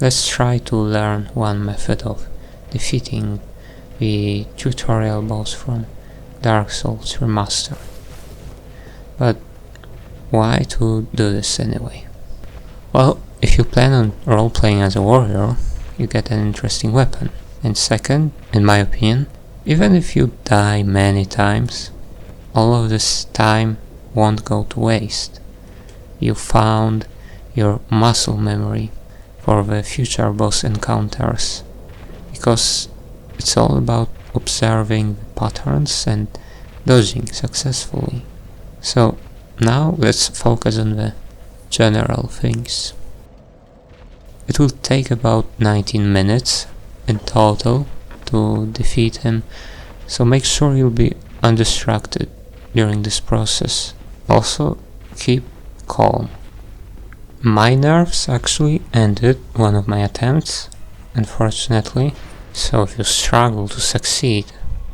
let's try to learn one method of defeating the tutorial boss from Dark Souls Remastered. But why to do this anyway? Well, if you plan on role-playing as a warrior, you get an interesting weapon. And second, in my opinion, even if you die many times, all of this time won't go to waste. You found your muscle memory for the future boss encounters, because it's all about observing the patterns and dodging successfully. So now let's focus on the general things. It will take about 19 minutes in total to defeat him, so make sure you'll be undistracted during this process. Also, keep calm. My nerves actually ended one of my attempts, unfortunately, so if you struggle to succeed,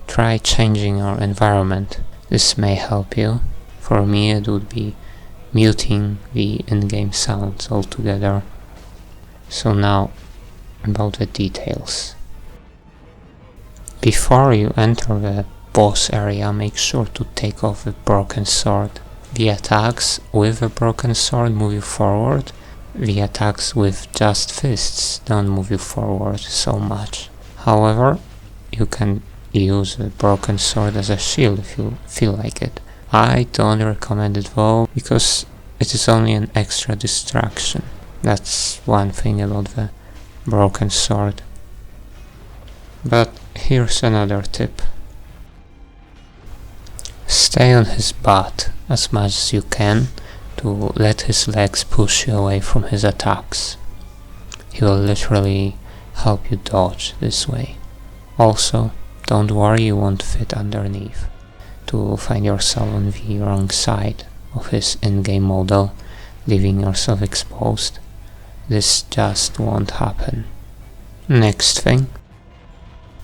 try changing your environment. This may help you. For me, it would be muting the in-game sounds altogether. So now, about the details. Before you enter the boss area, make sure to take off the broken sword. The attacks with a broken sword move you forward. The attacks with just fists don't move you forward so much. However, you can use a broken sword as a shield if you feel like it. I don't recommend it though, because it is only an extra distraction. That's one thing about the broken sword. But here's another tip. Stay on his butt as much as you can to let his legs push you away from his attacks. He will literally help you dodge this way. Also, don't worry, you won't fit underneath to find yourself on the wrong side of his in-game model, leaving yourself exposed. This just won't happen. Next thing,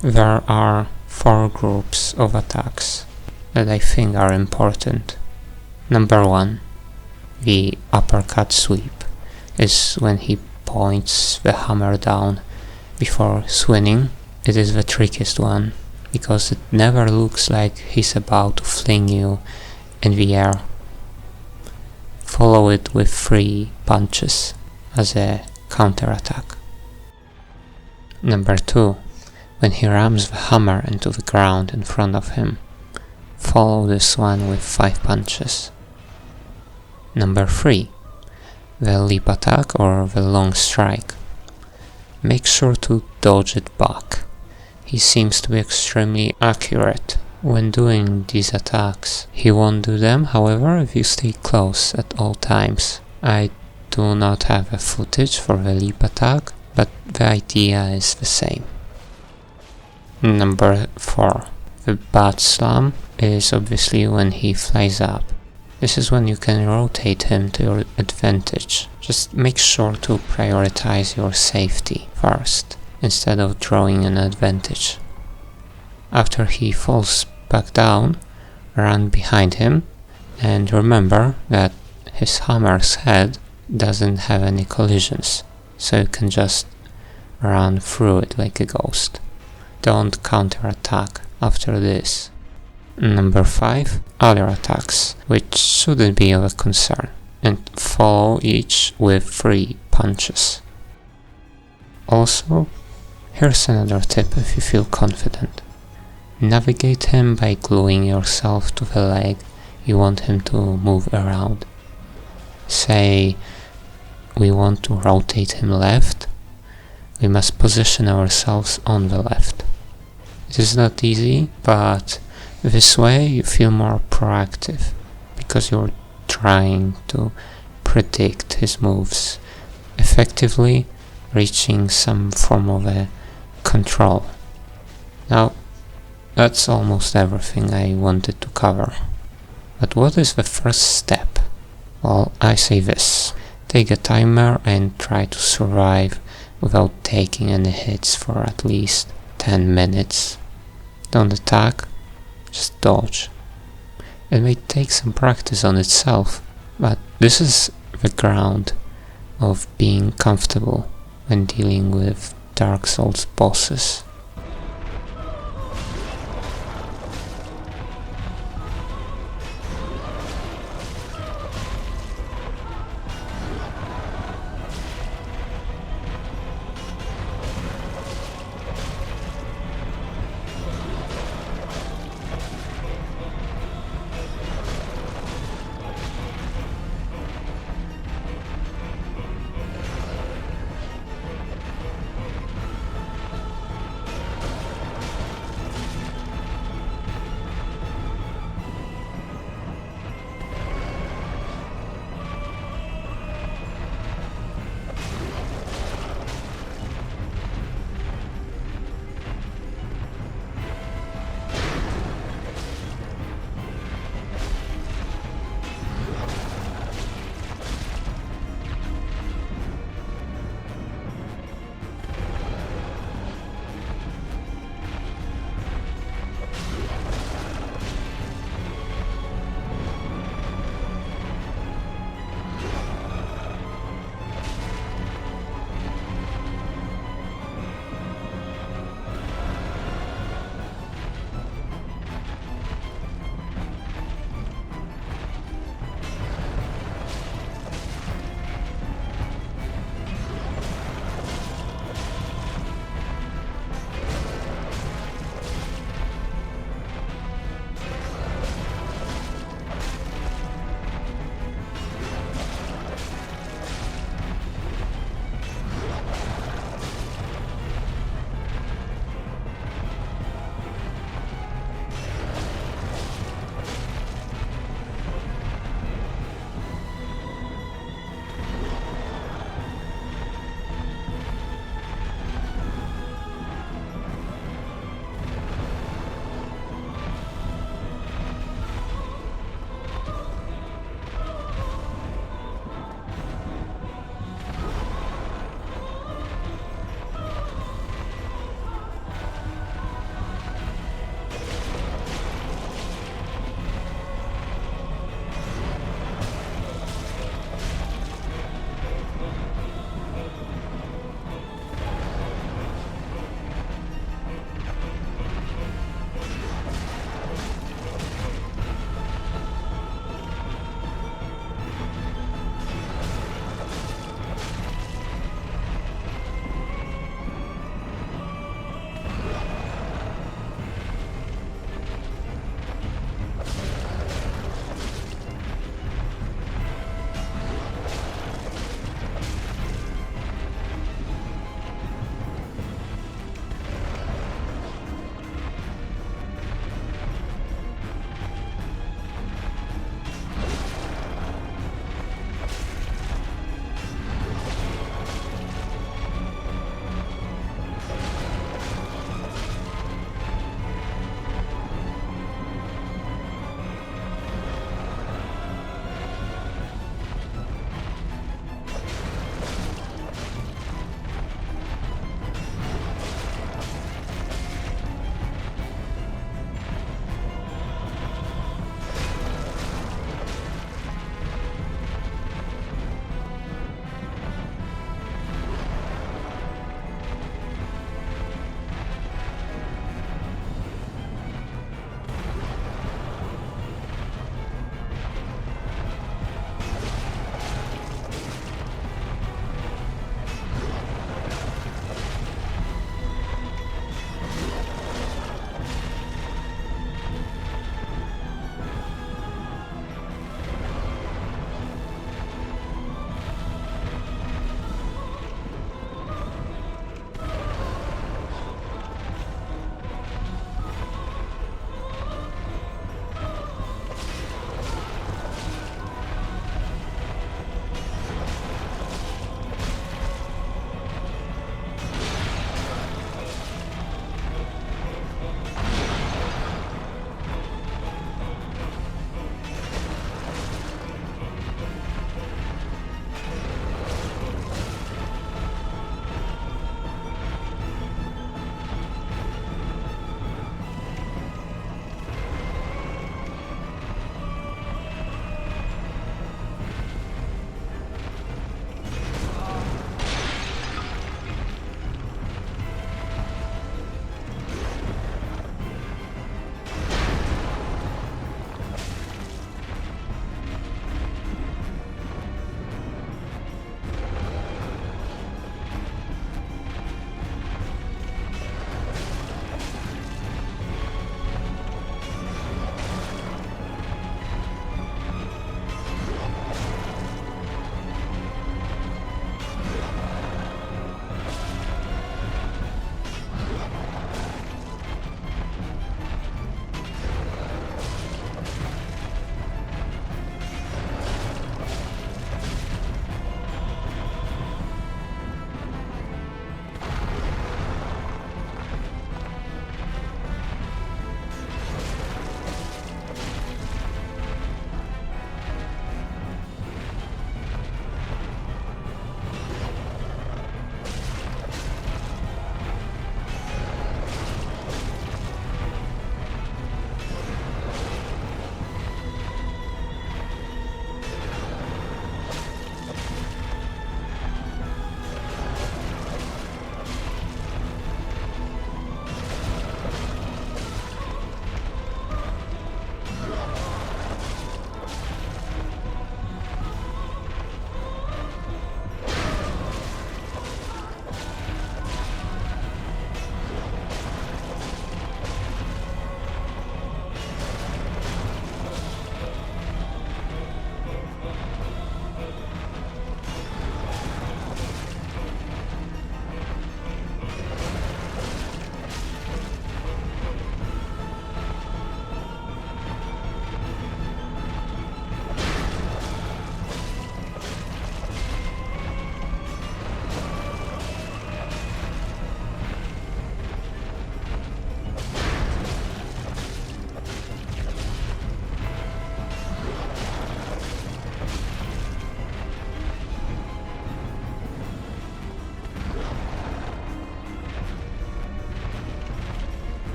there are 4 groups of attacks that I think are important. Number 1, the uppercut sweep, is when he points the hammer down before swinging. It is the trickiest one, because it never looks like he's about to fling you in the air. Follow it with 3 punches as a counter-attack. Number 2, when he rams the hammer into the ground in front of him, follow this one with 5 punches. Number 3, the leap attack or the long strike. Make sure to dodge it back. He seems to be extremely accurate when doing these attacks. He won't do them, however, if you stay close at all times. I do not have a footage for the leap attack, but the idea is the same. Number 4, the bat slam is obviously when he flies up. This is when you can rotate him to your advantage. Just make sure to prioritize your safety first, instead of drawing an advantage. After he falls back down, run behind him, and remember that his hammer's head doesn't have any collisions, so you can just run through it like a ghost. Don't counterattack after this. Number 5, other attacks, which shouldn't be of a concern, and follow each with 3 punches. Also, here's another tip if you feel confident. Navigate him by gluing yourself to the leg you want him to move around. Say we want to rotate him left, we must position ourselves on the left. It is not easy, but this way you feel more proactive, because you're trying to predict his moves, effectively reaching some form of a control. Now, that's almost everything I wanted to cover. But what is the first step? Well, I say this. Take a timer and try to survive without taking any hits for at least 10 minutes. Don't attack, just dodge. It may take some practice on itself, but this is the ground of being comfortable when dealing with Dark Souls bosses.